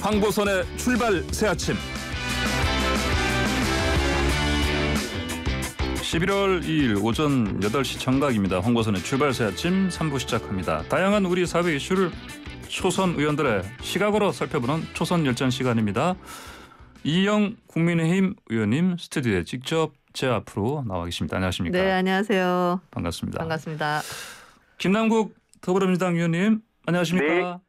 황보선의 출발 새아침 11월 2일 오전 8시 정각입니다. 황보선의 출발 새아침 3부 시작합니다. 다양한 우리 사회 이슈를 초선 의원들의 시각으로 살펴보는 초선 열전 시간입니다. 이영 국민의힘 의원님 스튜디오에 직접 제 앞으로 나와 계십니다. 안녕하십니까? 네, 안녕하세요. 반갑습니다. 반갑습니다. 김남국 더불어민주당 의원님 안녕하십니까?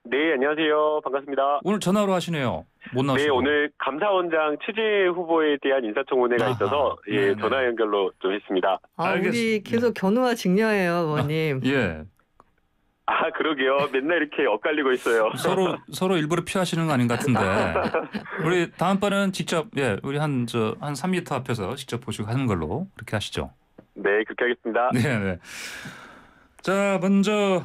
네, 안녕하세요. 반갑습니다. 오늘 전화로 하시네요. 못 나오시고. 네, 오늘 감사원장 취재 후보에 대한 인사청문회가 있어서 전화 연결로 좀 했습니다. 우리 계속 견우와 직녀예요, 의원님. 예. 아, 그러게요. 맨날 이렇게 엇갈리고 있어요. 서로 일부러 피하시는 거 아닌 것 같은데. 우리 다음번은 직접 우리 한 3m 앞에서 직접 보시고 하는 걸로 그렇게 하시죠. 네, 그렇게 하겠습니다. 네. 자, 먼저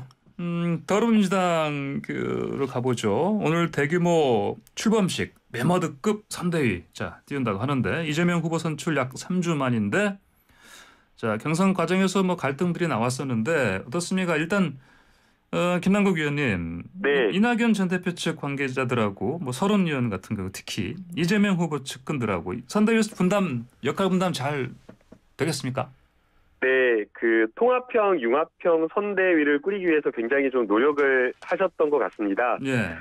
더불어민주당으로 가보죠. 오늘 대규모 출범식 메머드급 선대위 띄운다고 하는데 이재명 후보 선출 약 3주 만인데 자, 경선 과정에서 갈등들이 나왔었는데 어떻습니까? 일단 김남국 의원님, 네. 이낙연 전 대표 측 관계자들하고 서른 의원 같은 경우 특히 이재명 후보 측근들하고 선대위에서 역할 분담 잘 되겠습니까? 네, 그 통합형, 융합형 선대위를 꾸리기 위해서 굉장히 좀 노력을 하셨던 것 같습니다. 예.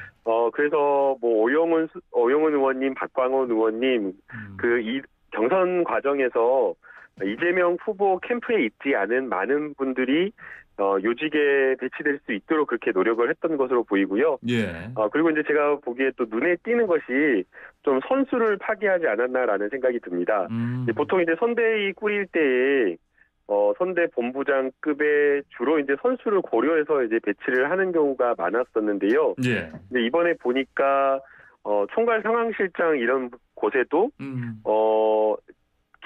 그래서 오영훈 의원님, 박광원 의원님 이 경선 과정에서 이재명 후보 캠프에 있지 않은 많은 분들이 요직에 배치될 수 있도록 그렇게 노력을 했던 것으로 보이고요. 예. 그리고 이제 제가 보기에 또 눈에 띄는 것이 좀 선수를 파기하지 않았나라는 생각이 듭니다. 보통 이제 선대위 꾸릴 때에 선대 본부장급의 주로 이제 선수를 고려해서 이제 배치를 하는 경우가 많았었는데요. 예. 근데 이번에 보니까 총괄 상황실장 이런 곳에도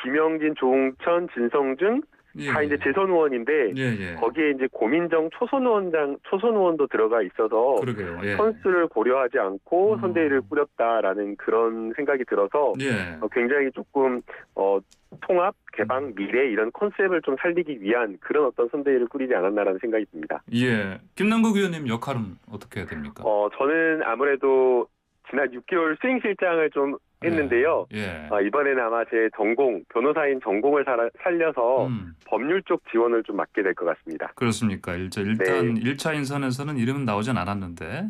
김영진, 조홍천, 진성준 다 이제 재선 의원인데 거기에 이제 고민정 초선 의원도 들어가 있어서 그러게요. 예. 선수를 고려하지 않고 선대위를 꾸렸다라는 그런 생각이 들어서 굉장히 조금 통합, 개방, 미래 이런 컨셉을 좀 살리기 위한 그런 어떤 선대위를 꾸리지 않았나라는 생각이 듭니다. 예. 김남국 의원님 역할은 어떻게 해야 됩니까? 저는 아무래도 지난 6개월 수행실장을 좀 했는데요. 이번에는 아마 제 변호사인 전공을 살려서 법률 쪽 지원을 좀 맡게 될 것 같습니다. 그렇습니까? 일단 1차 인선에서는 이름은 나오진 않았는데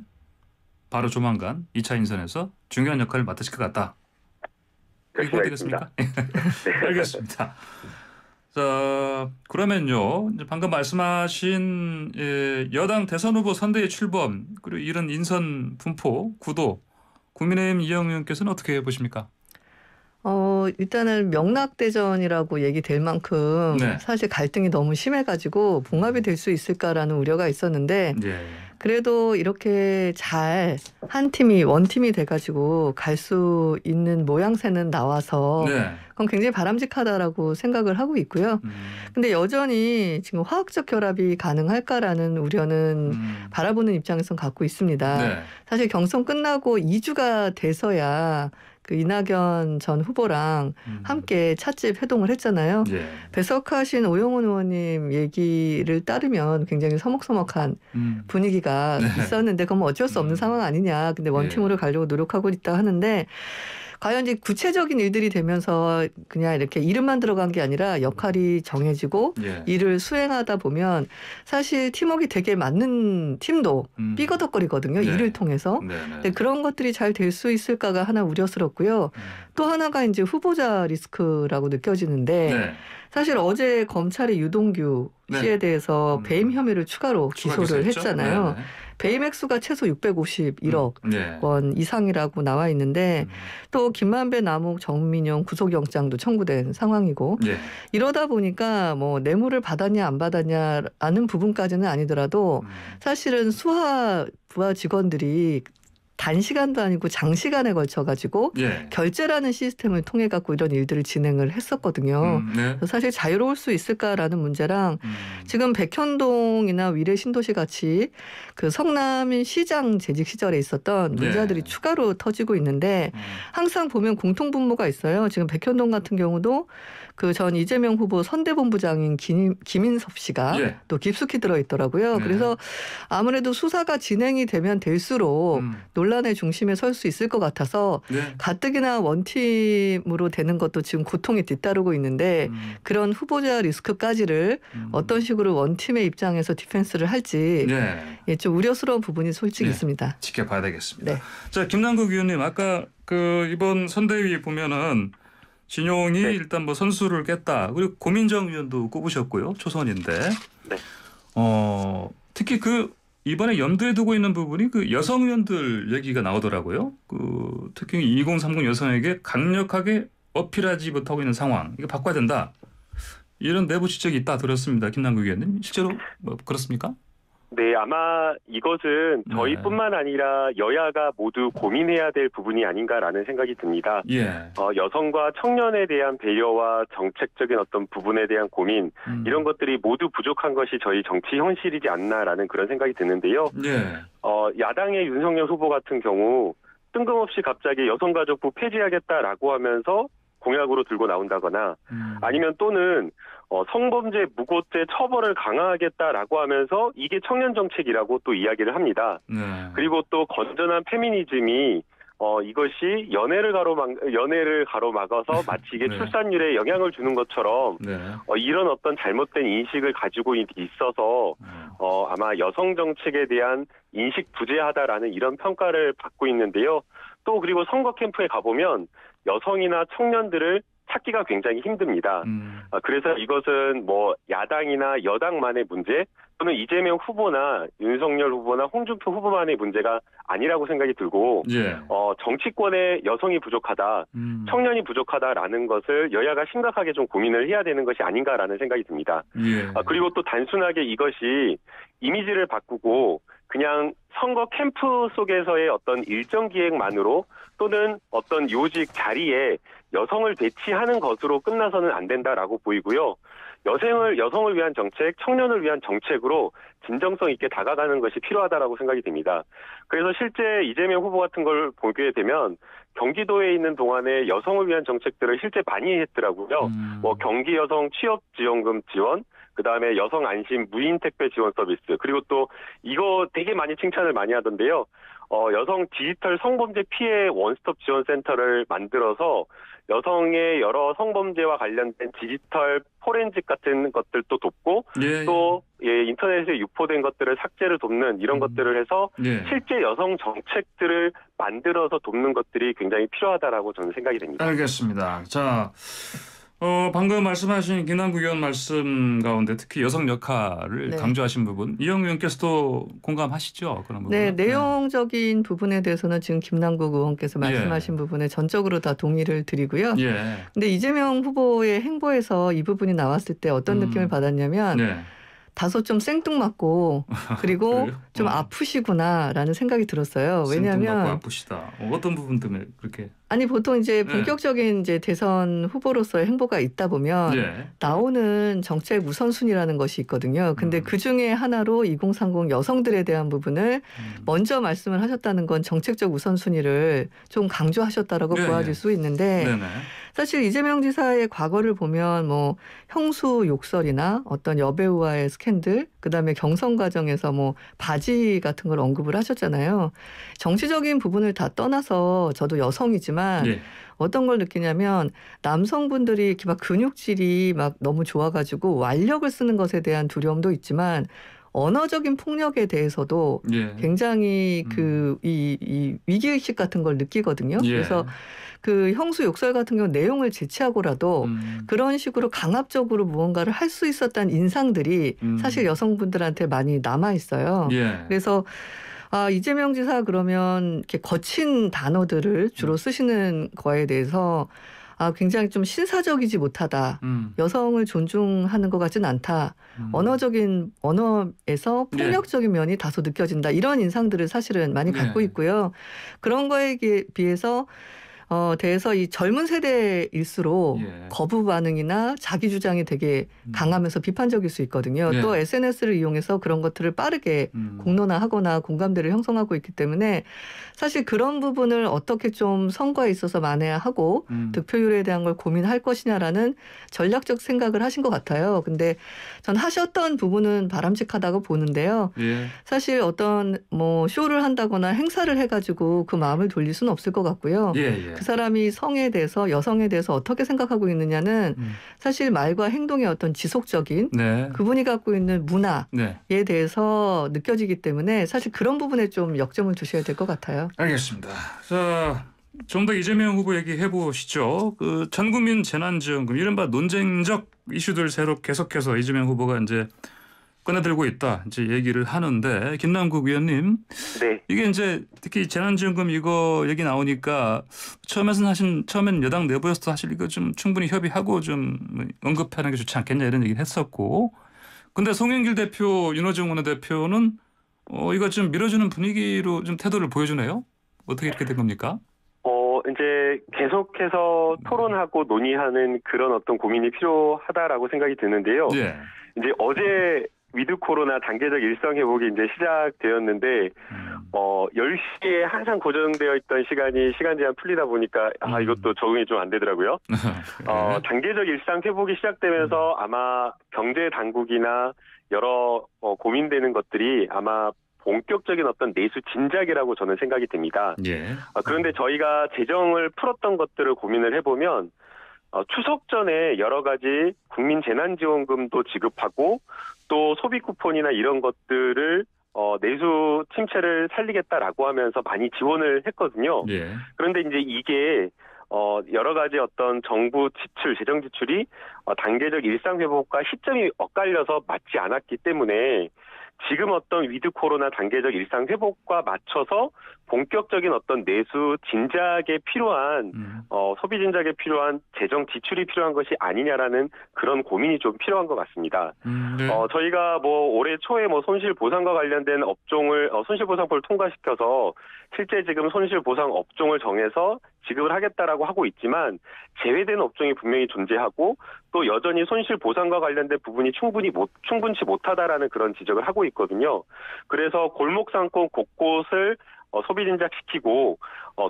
바로 조만간 2차 인선에서 중요한 역할을 맡으실 것 같다. 열심히 되겠습니까? 네. 알겠습니다. 자, 그러면요. 이제 방금 말씀하신 여당 대선 후보 선대위 출범 그리고 이런 인선 분포, 구도 국민의힘 이영 의원께서는 어떻게 보십니까? 일단은 명락대전이라고 얘기될 만큼 사실 갈등이 너무 심해가지고 봉합이 될 수 있을까라는 우려가 있었는데 그래도 이렇게 잘 한 팀이 원팀이 돼가지고 갈 수 있는 모양새는 나와서 그건 굉장히 바람직하다라고 생각을 하고 있고요. 근데 여전히 지금 화학적 결합이 가능할까라는 우려는 바라보는 입장에선 갖고 있습니다. 사실 경선 끝나고 2주가 돼서야 그 이낙연 전 후보랑 함께 찻집 회동을 했잖아요. 배석하신 오영훈 의원님 얘기를 따르면 굉장히 서먹서먹한 분위기가 있었는데 그건 어쩔 수 없는 상황 아니냐. 근데 원팀으로 가려고 노력하고 있다 하는데 과연 이제 구체적인 일들이 되면서 그냥 이렇게 이름만 들어간 게 아니라 역할이 정해지고 일을 수행하다 보면 사실 팀워크가 되게 맞는 팀도 삐거덕거리거든요. 일을 통해서. 근데 그런 것들이 잘 될 수 있을까가 하나 우려스럽고요. 또 하나가 이제 후보자 리스크라고 느껴지는데 사실 어제 검찰이 유동규 씨에 대해서 배임 혐의를 추가로 기소를 했잖아요. 배임 액수가 최소 651억 원 이상이라고 나와 있는데 또 김만배, 남욱, 정민용 구속영장도 청구된 상황이고 이러다 보니까 뇌물을 받았냐 안 받았냐라는 부분까지는 아니더라도 사실은 수하 부하 직원들이 단시간도 아니고 장시간에 걸쳐가지고 결제라는 시스템을 통해 갖고 이런 일들을 진행을 했었거든요. 그래서 사실 자유로울 수 있을까라는 문제랑 지금 백현동이나 위례 신도시 같이 그 성남 시장 재직 시절에 있었던 문제들이 추가로 터지고 있는데 항상 보면 공통분모가 있어요. 지금 백현동 같은 경우도 그 전 이재명 후보 선대본부장인 김인섭 씨가 예. 또 깊숙이 들어있더라고요. 네. 그래서 아무래도 수사가 진행이 되면 될수록 논란의 중심에 설 수 있을 것 같아서 네. 가뜩이나 원팀으로 되는 것도 지금 고통이 뒤따르고 있는데 그런 후보자 리스크까지를 어떤 식으로 원팀의 입장에서 디펜스를 할지 네. 예, 좀 우려스러운 부분이 솔직히 네. 있습니다. 지켜봐야 되겠습니다. 네. 자, 김남국 의원님, 아까 그 이번 선대위 보면은 진용이 네. 일단 뭐 선수를 깼다. 그리고 고민정 의원도 꼽으셨고요. 초선인데. 네. 특히 그 이번에 염두에 두고 있는 부분이 그 여성 의원들 얘기가 나오더라고요. 그 특히 2030 여성에게 강력하게 어필하지 못하고 있는 상황. 이거 바꿔야 된다. 이런 내부 지적이 있다 들었습니다. 김남국 의원님. 실제로 뭐 그렇습니까? 네, 아마 이것은 저희뿐만 아니라 여야가 모두 고민해야 될 부분이 아닌가라는 생각이 듭니다. 예. 여성과 청년에 대한 배려와 정책적인 어떤 부분에 대한 고민 이런 것들이 모두 부족한 것이 저희 정치 현실이지 않나라는 그런 생각이 드는데요. 예. 야당의 윤석열 후보 같은 경우 뜬금없이 갑자기 여성가족부 폐지하겠다라고 하면서 공약으로 들고 나온다거나 아니면 또는 성범죄 무고죄 처벌을 강화하겠다라고 하면서 이게 청년 정책이라고 또 이야기를 합니다. 네. 그리고 또 건전한 페미니즘이 이것이 연애를 가로막아서 마치 이게 네. 출산율에 영향을 주는 것처럼 네. 이런 어떤 잘못된 인식을 가지고 있어서 아마 여성 정책에 대한 인식 부재하다라는 이런 평가를 받고 있는데요. 또 그리고 선거 캠프에 가보면 여성이나 청년들을 찾기가 굉장히 힘듭니다. 그래서 이것은 뭐 야당이나 여당만의 문제 또는 이재명 후보나 윤석열 후보나 홍준표 후보만의 문제가 아니라고 생각이 들고 예. 정치권에 여성이 부족하다, 청년이 부족하다라는 것을 여야가 심각하게 좀 고민을 해야 되는 것이 아닌가라는 생각이 듭니다. 예. 그리고 또 단순하게 이것이 이미지를 바꾸고 그냥 선거 캠프 속에서의 어떤 일정 기획만으로 또는 어떤 요직 자리에 여성을 배치하는 것으로 끝나서는 안 된다라고 보이고요. 여성을 위한 정책, 청년을 위한 정책으로 진정성 있게 다가가는 것이 필요하다라고 생각이 됩니다. 그래서 실제 이재명 후보 같은 걸 보게 되면 경기도에 있는 동안에 여성을 위한 정책들을 실제 많이 했더라고요. 뭐 경기 여성 취업지원금 지원, 그다음에 여성 안심 무인 택배 지원 서비스, 그리고 또 이거 되게 많이 칭찬을 많이 하던데요. 여성 디지털 성범죄 피해 원스톱 지원 센터를 만들어서 여성의 여러 성범죄와 관련된 디지털 포렌식 같은 것들도 돕고 예. 또 인터넷에 유포된 것들을 삭제를 돕는 이런 것들을 해서 예. 실제 여성 정책들을 만들어서 돕는 것들이 굉장히 필요하다라고 저는 생각이 됩니다. 알겠습니다. 자, 방금 말씀하신 김남국 의원 말씀 가운데 특히 여성 역할을 네. 강조하신 부분 이영 의원께서도 공감하시죠? 그런 부분. 네, 내용적인 부분에 대해서는 지금 김남국 의원께서 말씀하신 부분에 전적으로 다 동의를 드리고요. 예. 근데 이재명 후보의 행보에서 이 부분이 나왔을 때 어떤 느낌을 받았냐면 네. 다소 좀 생뚱맞고 그리고 그래요? 좀 아프시구나라는 생각이 들었어요. 왜냐하면 아프시다. 어떤 부분 때문에 그렇게? 아니 보통 이제 네. 본격적인 이제 대선 후보로서의 행보가 있다 보면 예. 나오는 정책 우선순위라는 것이 있거든요. 근데 그 중에 하나로 2030 여성들에 대한 부분을 먼저 말씀을 하셨다는 건 정책적 우선순위를 좀 강조하셨다라고 네, 보아질 네. 수 있는데 네네. 사실 이재명 지사의 과거를 보면 뭐 형수 욕설이나 어떤 여배우와의 스캔들, 그다음에 경선 과정에서 뭐 바지 같은 걸 언급을 하셨잖아요. 정치적인 부분을 다 떠나서 저도 여성이지만 예. 어떤 걸 느끼냐면 남성분들이 이렇게 막 근육질이 막 너무 좋아가지고 완력을 쓰는 것에 대한 두려움도 있지만 언어적인 폭력에 대해서도 예. 굉장히 이 위기의식 같은 걸 느끼거든요. 예. 그래서 그 형수 욕설 같은 경우 내용을 제치하고라도 그런 식으로 강압적으로 무언가를 할 수 있었다는 인상들이 사실 여성분들한테 많이 남아 있어요. 예. 그래서 이재명 지사 그러면 이렇게 거친 단어들을 주로 쓰시는 거에 대해서 굉장히 좀 신사적이지 못하다. 여성을 존중하는 것 같진 않다. 언어에서 폭력적인 면이 다소 느껴진다. 이런 인상들을 사실은 많이 갖고 있고요. 그런 거에 비해서 대해서 이 젊은 세대일수록 예. 거부 반응이나 자기 주장이 되게 강하면서 비판적일 수 있거든요. 예. 또 SNS를 이용해서 그런 것들을 빠르게 공론화하거나 공감대를 형성하고 있기 때문에 사실 그런 부분을 어떻게 좀 선거에 있어서 만회하고 득표율에 대한 걸 고민할 것이냐라는 전략적 생각을 하신 것 같아요. 근데 전 하셨던 부분은 바람직하다고 보는데요. 예. 사실 어떤 뭐 쇼를 한다거나 행사를 해가지고 그 마음을 돌릴 수는 없을 것 같고요. 예. 그 사람이 성에 대해서 여성에 대해서 어떻게 생각하고 있느냐는 사실 말과 행동의 어떤 지속적인 네. 그분이 갖고 있는 문화에 네. 대해서 느껴지기 때문에 사실 그런 부분에 좀 역점을 두셔야 될 것 같아요. 알겠습니다. 자, 좀 더 이재명 후보 얘기해 보시죠. 그 전국민 재난지원금 이른바 논쟁적 이슈들 새로 계속해서 이재명 후보가 이제 꺼내들고 있다 이제 얘기를 하는데 김남국 의원님, 네. 이게 이제 특히 재난지원금 이거 얘기 나오니까 처음엔 여당 내부에서도 사실 이거 좀 충분히 협의하고 좀 언급하는 게 좋지 않겠냐 이런 얘기를 했었고, 근데 송영길 대표, 윤호중 원내대표는 이거 좀 밀어주는 분위기로 좀 태도를 보여주네요. 어떻게 이렇게 된 겁니까? 이제 계속해서 토론하고 논의하는 그런 어떤 고민이 필요하다라고 생각이 드는데요. 예. 이제 어제 위드 코로나 단계적 일상 회복이 이제 시작되었는데 10시에 항상 고정되어 있던 시간 제한 풀리다 보니까 이것도 적응이 좀 안 되더라고요. 단계적 일상 회복이 시작되면서 아마 경제 당국이나 여러 고민되는 것들이 아마 본격적인 어떤 내수 진작이라고 저는 생각이 됩니다. 예. 그런데 저희가 재정을 풀었던 것들을 고민을 해보면 추석 전에 여러 가지 국민 재난지원금도 지급하고 또 소비 쿠폰이나 이런 것들을 내수 침체를 살리겠다라고 하면서 많이 지원을 했거든요. 예. 그런데 이제 이게 여러 가지 어떤 정부 지출, 재정 지출이 단계적 일상 회복과 시점이 엇갈려서 맞지 않았기 때문에 지금 어떤 위드 코로나 단계적 일상 회복과 맞춰서 본격적인 어떤 내수 진작에 필요한 소비 진작에 필요한 재정 지출이 필요한 것이 아니냐라는 그런 고민이 좀 필요한 것 같습니다. 네. 저희가 올해 초에 손실 보상과 관련된 업종을 손실 보상법을 통과시켜서 실제 지금 손실 보상 업종을 정해서 지급을 하겠다라고 하고 있지만 제외된 업종이 분명히 존재하고 또 여전히 손실 보상과 관련된 부분이 충분치 못하다라는 그런 지적을 하고 있거든요. 그래서 골목 상권 곳곳을 소비 진작시키고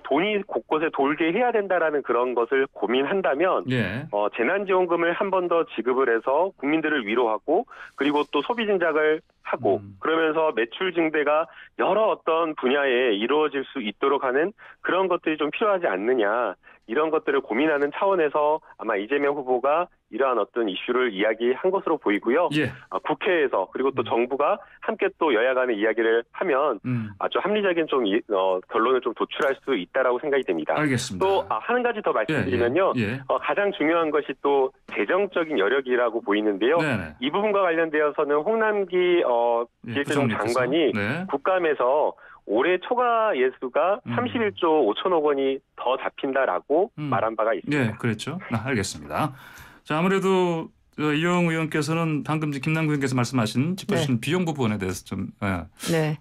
돈이 곳곳에 돌게 해야 된다라는 그런 것을 고민한다면 예. 재난지원금을 한 번 더 지급을 해서 국민들을 위로하고 그리고 또 소비 진작을 하고 그러면서 매출 증대가 여러 어떤 분야에 이루어질 수 있도록 하는 그런 것들이 좀 필요하지 않느냐, 이런 것들을 고민하는 차원에서 아마 이재명 후보가 이러한 어떤 이슈를 이야기한 것으로 보이고요. 예. 국회에서 그리고 또 정부가 함께 또 여야 간의 이야기를 하면 아주 합리적인 좀 결론을 좀 도출할 수 있다라고 생각이 됩니다. 알겠습니다. 또 한 가지 더 말씀드리면요. 예. 가장 중요한 것이 또 재정적인 여력이라고 보이는데요. 네네. 이 부분과 관련되어서는 홍남기 기획재정 장관이 네. 국감에서 올해 초과 예수가 31조 5천억 원이 더 잡힌다라고 말한 바가 있습니다. 네, 그랬죠. 알겠습니다. 자, 아무래도 이용 의원께서는 방금 김남국 의원께서 말씀하신 짚어주신 비용 부분에 대해서 좀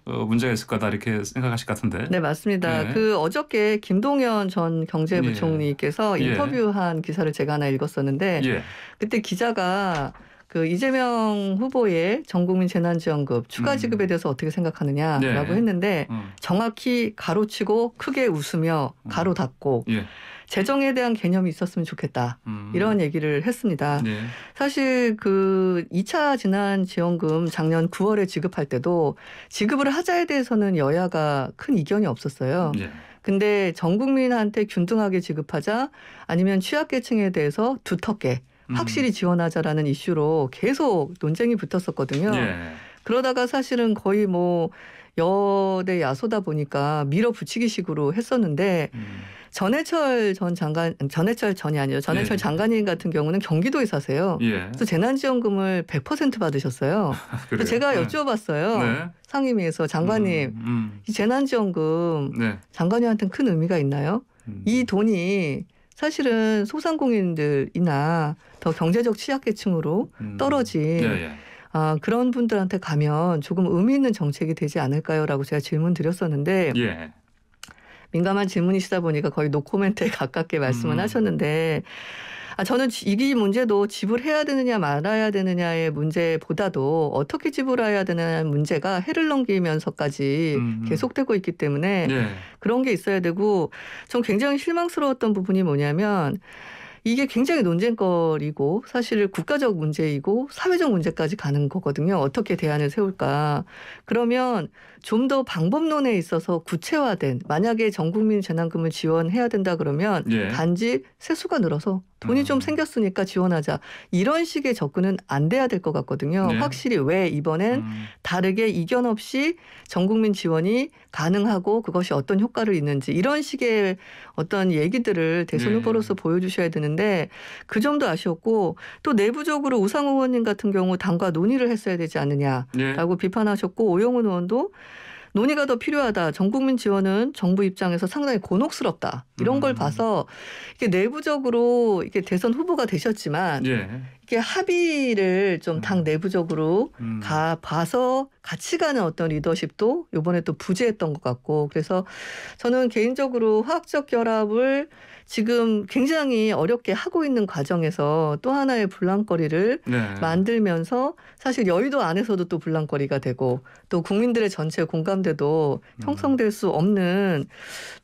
문제가 있을 거다 이렇게 생각하실 것 같은데. 네, 맞습니다. 네. 그 어저께 김동연 전 경제부총리께서 인터뷰한 기사를 제가 하나 읽었었는데 그때 기자가 그 이재명 후보의 전국민 재난지원금 추가 지급에 대해서 어떻게 생각하느냐라고 했는데 정확히 가로치고 크게 웃으며 가로 닫고 재정에 대한 개념이 있었으면 좋겠다. 이런 얘기를 했습니다. 사실 그 2차 재난지원금 작년 9월에 지급할 때도 지급을 하자에 대해서는 여야가 큰 이견이 없었어요. 근데 전 국민한테 균등하게 지급하자 아니면 취약계층에 대해서 두텁게 확실히 지원하자라는 이슈로 계속 논쟁이 붙었었거든요. 그러다가 사실은 거의 여대 야소다 보니까 밀어붙이기식으로 했었는데 전해철 장관님 같은 경우는 경기도에 사세요. 그래서 재난지원금을 100% 받으셨어요. 그래서 제가 여쭤봤어요. 상임위에서 장관님, 이 재난지원금 장관님한테는 큰 의미가 있나요? 이 돈이 사실은 소상공인들이나 더 경제적 취약계층으로 떨어진 그런 분들한테 가면 조금 의미 있는 정책이 되지 않을까요? 라고 제가 질문 드렸었는데 민감한 질문이시다 보니까 거의 노코멘트에 가깝게 말씀을 하셨는데 저는 이 문제도 지불해야 되느냐 말아야 되느냐의 문제보다도 어떻게 지불해야 되느냐는 문제가 해를 넘기면서까지 계속되고 있기 때문에 그런 게 있어야 되고 전 굉장히 실망스러웠던 부분이 뭐냐면 이게 굉장히 논쟁거리고 사실 국가적 문제이고 사회적 문제까지 가는 거거든요. 어떻게 대안을 세울까. 그러면 좀 더 방법론에 있어서 구체화된 만약에 전국민 재난금을 지원해야 된다 그러면 단지 세수가 늘어서 돈이 좀 생겼으니까 지원하자. 이런 식의 접근은 안 돼야 될 것 같거든요. 확실히 왜 이번엔 다르게 이견 없이 전국민 지원이 가능하고 그것이 어떤 효과를 있는지 이런 식의 어떤 얘기들을 대선 후보로서 보여주셔야 되는데 그 점도 아쉬웠고 또 내부적으로 우상호 의원님 같은 경우 당과 논의를 했어야 되지 않느냐라고 비판하셨고 오영훈 의원도 논의가 더 필요하다. 전국민 지원은 정부 입장에서 상당히 곤혹스럽다. 이런 걸 봐서 이게 내부적으로 이게 대선 후보가 되셨지만 이게 합의를 좀 당 내부적으로 봐서 같이 가는 어떤 리더십도 이번에 또 부재했던 것 같고 그래서 저는 개인적으로 화학적 결합을 지금 굉장히 어렵게 하고 있는 과정에서 또 하나의 분란거리를 만들면서 사실 여의도 안에서도 또 분란거리가 되고 또 국민들의 전체 공감대도 형성될 수 없는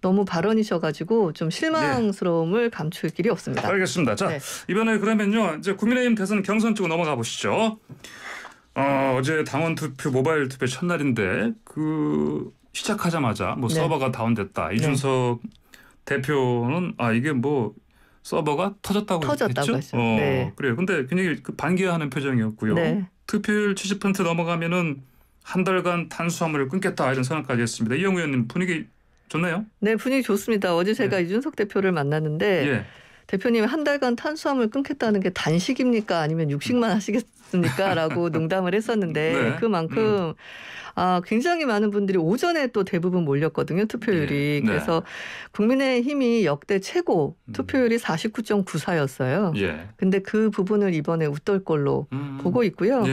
너무 발언이셔가지고 좀 실망스러움을 감출 길이 없습니다. 알겠습니다. 자 이번에 그러면요 이제 국민의힘 대선 경선 쪽으로 넘어가 보시죠. 어제 당원 투표 모바일 투표 첫날인데 그 시작하자마자 뭐 서버가 다운됐다. 이준석 대표는 이게 뭐 서버가 터졌다고 했죠? 그래요. 근데 굉장히 반기하는 표정이었고요. 투표율 70% 넘어가면은 한 달간 탄수화물을 끊겠다 이런 선언까지 했습니다. 이영우 의원님 분위기 좋나요? 네, 분위기 좋습니다. 어제 제가 이준석 대표를 만났는데 대표님 한 달간 탄수화물 끊겠다는 게 단식입니까? 아니면 육식만 하시겠습니까? 라고 농담을 했었는데 그만큼 굉장히 많은 분들이 오전에 또 대부분 몰렸거든요. 투표율이. 그래서 국민의힘이 역대 최고 투표율이 49.94였어요. 근데 그 부분을 이번에 웃돌 걸로 보고 있고요.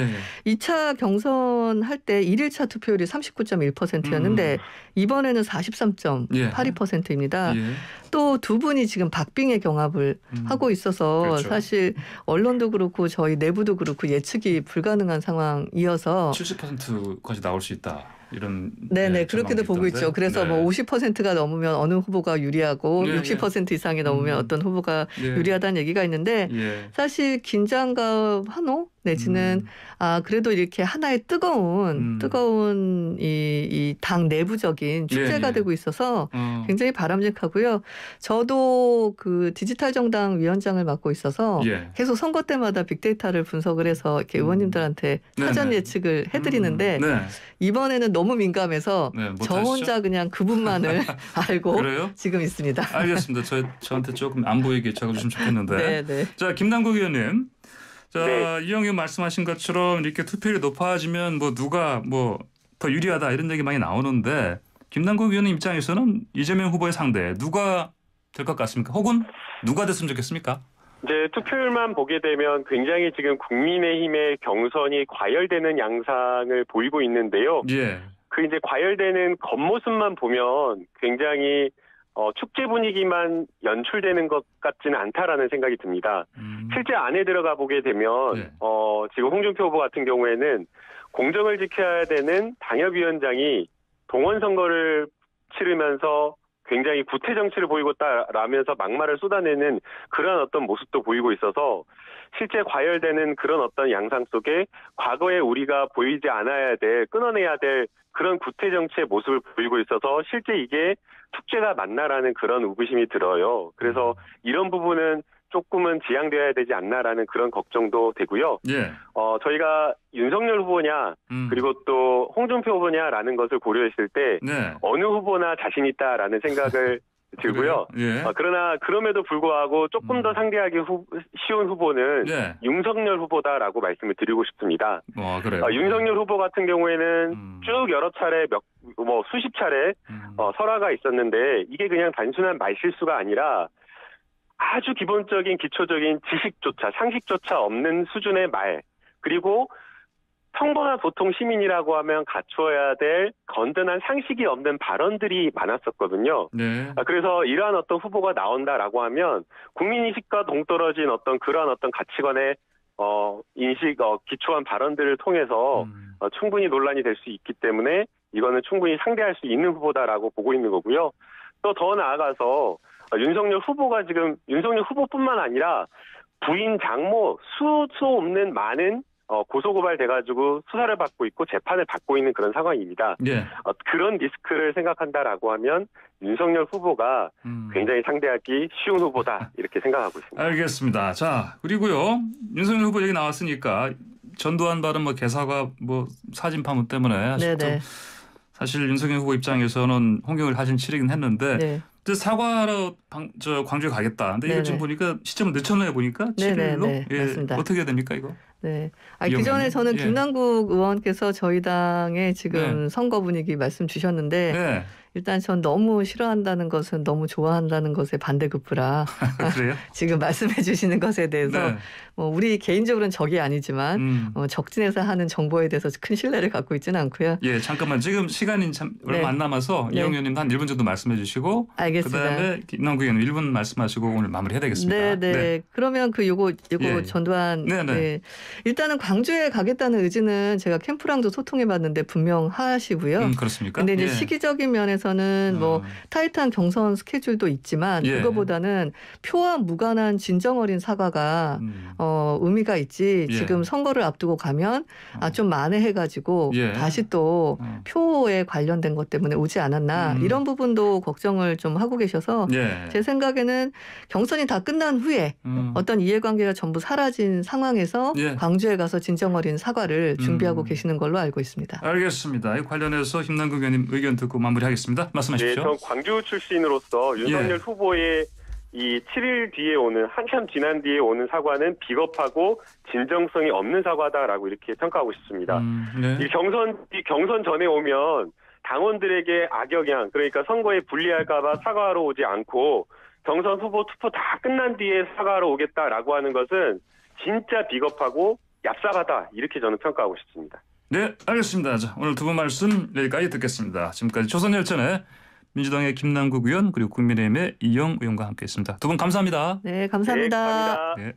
2차 경선할 때 1일차 투표율이 39.1%였는데 이번에는 43.82%입니다. 또 두 분이 지금 박빙의 경합을 하고 있어서 사실 언론도 그렇고 저희 내부도 그렇고 예측이 불가능한 상황이어서 70%까지 나올 수 있다. 이런 그렇게도 보고 있죠. 그래서 뭐 50%가 넘으면 어느 후보가 유리하고 60% 이상이 넘으면 어떤 후보가 유리하다는 얘기가 있는데 사실 긴장과 환호 내지는 그래도 이렇게 하나의 뜨거운 이 당 내부적인 축제가 되고 있어서 굉장히 바람직하고요. 저도 그 디지털 정당 위원장을 맡고 있어서 계속 선거 때마다 빅데이터를 분석을 해서 이렇게 의원님들한테 사전 예측을 해드리는데 이번에는 너무 민감해서 저 혼자 그냥 그분만을 알고 그래요? 지금 있습니다. 알겠습니다. 저한테 조금 안 보이게 적어주시면 좋겠는데. 자, 김남국 의원님. 자, 이영우 의원 말씀하신 것처럼 이렇게 투표율이 높아지면 뭐 누가 뭐 더 유리하다 이런 얘기 많이 나오는데 김남국 의원님 입장에서는 이재명 후보의 상대 누가 될 것 같습니까? 혹은 누가 됐으면 좋겠습니까? 이제 투표율만 보게 되면 굉장히 지금 국민의힘의 경선이 과열되는 양상을 보이고 있는데요. 그 이제 과열되는 겉모습만 보면 굉장히 축제 분위기만 연출되는 것 같지는 않다라는 생각이 듭니다. 실제 안에 들어가 보게 되면 지금 홍준표 후보 같은 경우에는 공정을 지켜야 되는 당협위원장이 동원 선거를 치르면서 굉장히 구태 정치를 보이고 있다라면서 막말을 쏟아내는 그런 어떤 모습도 보이고 있어서 실제 과열되는 그런 어떤 양상 속에 과거에 우리가 보이지 않아야 될, 끊어내야 될 그런 구태 정치의 모습을 보이고 있어서 실제 이게 축제가 맞나라는 그런 의구심이 들어요. 그래서 이런 부분은 조금은 지양돼야 되지 않나라는 그런 걱정도 되고요. 저희가 윤석열 후보냐 그리고 또 홍준표 후보냐라는 것을 고려했을 때 어느 후보나 자신 있다라는 생각을 들고요. 그러나 그럼에도 불구하고 조금 더 상대하기 쉬운 후보는 윤석열 후보다라고 말씀을 드리고 싶습니다. 윤석열 후보 같은 경우에는 쭉 여러 차례 수십 차례 설화가 있었는데 이게 그냥 단순한 말실수가 아니라 아주 기본적인 기초적인 지식조차 상식조차 없는 수준의 말 그리고 평범한 보통 시민이라고 하면 갖추어야 될 건전한 상식이 없는 발언들이 많았었거든요. 네. 그래서 이러한 어떤 후보가 나온다라고 하면 국민의식과 동떨어진 어떤 그러한 어떤 가치관의 인식, 기초한 발언들을 통해서 충분히 논란이 될 수 있기 때문에 이거는 충분히 상대할 수 있는 후보다라고 보고 있는 거고요. 또 더 나아가서 윤석열 후보뿐만 아니라 부인 장모 수소 없는 많은 고소고발 돼가지고 수사를 받고 있고 재판을 받고 있는 그런 상황입니다. 예. 그런 리스크를 생각한다라고 하면 윤석열 후보가 굉장히 상대하기 쉬운 후보다 이렇게 생각하고 있습니다. 알겠습니다. 자, 그리고요. 윤석열 후보 얘기 나왔으니까 전두환 발언 개사과 사진 파문 때문에 좀 사실 윤석열 후보 입장에서는 홍경을 사진 치르긴 했는데 네. 사과하러 광주에 가겠다. 근데 이거 지금 보니까 시점을 늦췄나요 보니까 7일로? 예, 맞습니다. 어떻게 해야 됩니까 이거? 네. 그 전에 저는 김남국 의원께서 저희 당의 지금 선거 분위기 말씀 주셨는데 일단 전 너무 싫어한다는 것은 너무 좋아한다는 것에 반대급부라 그래요? 지금 말씀해 주시는 것에 대해서 우리 개인적으로는 적이 아니지만 적진에서 하는 정보에 대해서 큰 신뢰를 갖고 있지는 않고요. 예, 잠깐만 지금 시간이 참 얼마 안 남아서 이영 의원님도 한 1분 정도 말씀해 주시고 알겠습니다. 그다음에 김남국 의원님 1분 말씀하시고 오늘 마무리해야 되겠습니다. 네. 그러면 요거 전두환 일단은 광주에 가겠다는 의지는 제가 캠프랑도 소통해 봤는데 분명하시고요. 그렇습니까? 근데 이제 시기적인 면에서는 타이트한 경선 스케줄도 있지만 그거보다는 표와 무관한 진정 어린 사과가 의미가 있지. 지금 선거를 앞두고 가면 좀 만회해가지고 다시 또 표에 관련된 것 때문에 오지 않았나 이런 부분도 걱정을 좀 하고 계셔서 제 생각에는 경선이 다 끝난 후에 어떤 이해관계가 전부 사라진 상황에서 광주에 가서 진정 어린 사과를 준비하고 계시는 걸로 알고 있습니다. 알겠습니다. 이 관련해서 김남국 의원님 의견 듣고 마무리하겠습니다. 말씀하십시오. 네, 전 광주 출신으로서 윤석열 후보의 이 7일 뒤에 한참 지난 뒤에 오는 사과는 비겁하고 진정성이 없는 사과다라고 이렇게 평가하고 싶습니다. 이 경선 전에 오면 당원들에게 악영향, 그러니까 선거에 불리할까봐 사과하러 오지 않고 경선 후보 투표 다 끝난 뒤에 사과하러 오겠다라고 하는 것은 진짜 비겁하고 얍삽하다 이렇게 저는 평가하고 싶습니다. 네, 알겠습니다. 자, 오늘 두 분 말씀 여기까지 듣겠습니다. 지금까지 조선열전의 민주당의 김남국 의원 그리고 국민의힘의 이영 의원과 함께했습니다. 두 분 감사합니다. 네, 감사합니다. 네, 감사합니다. 네.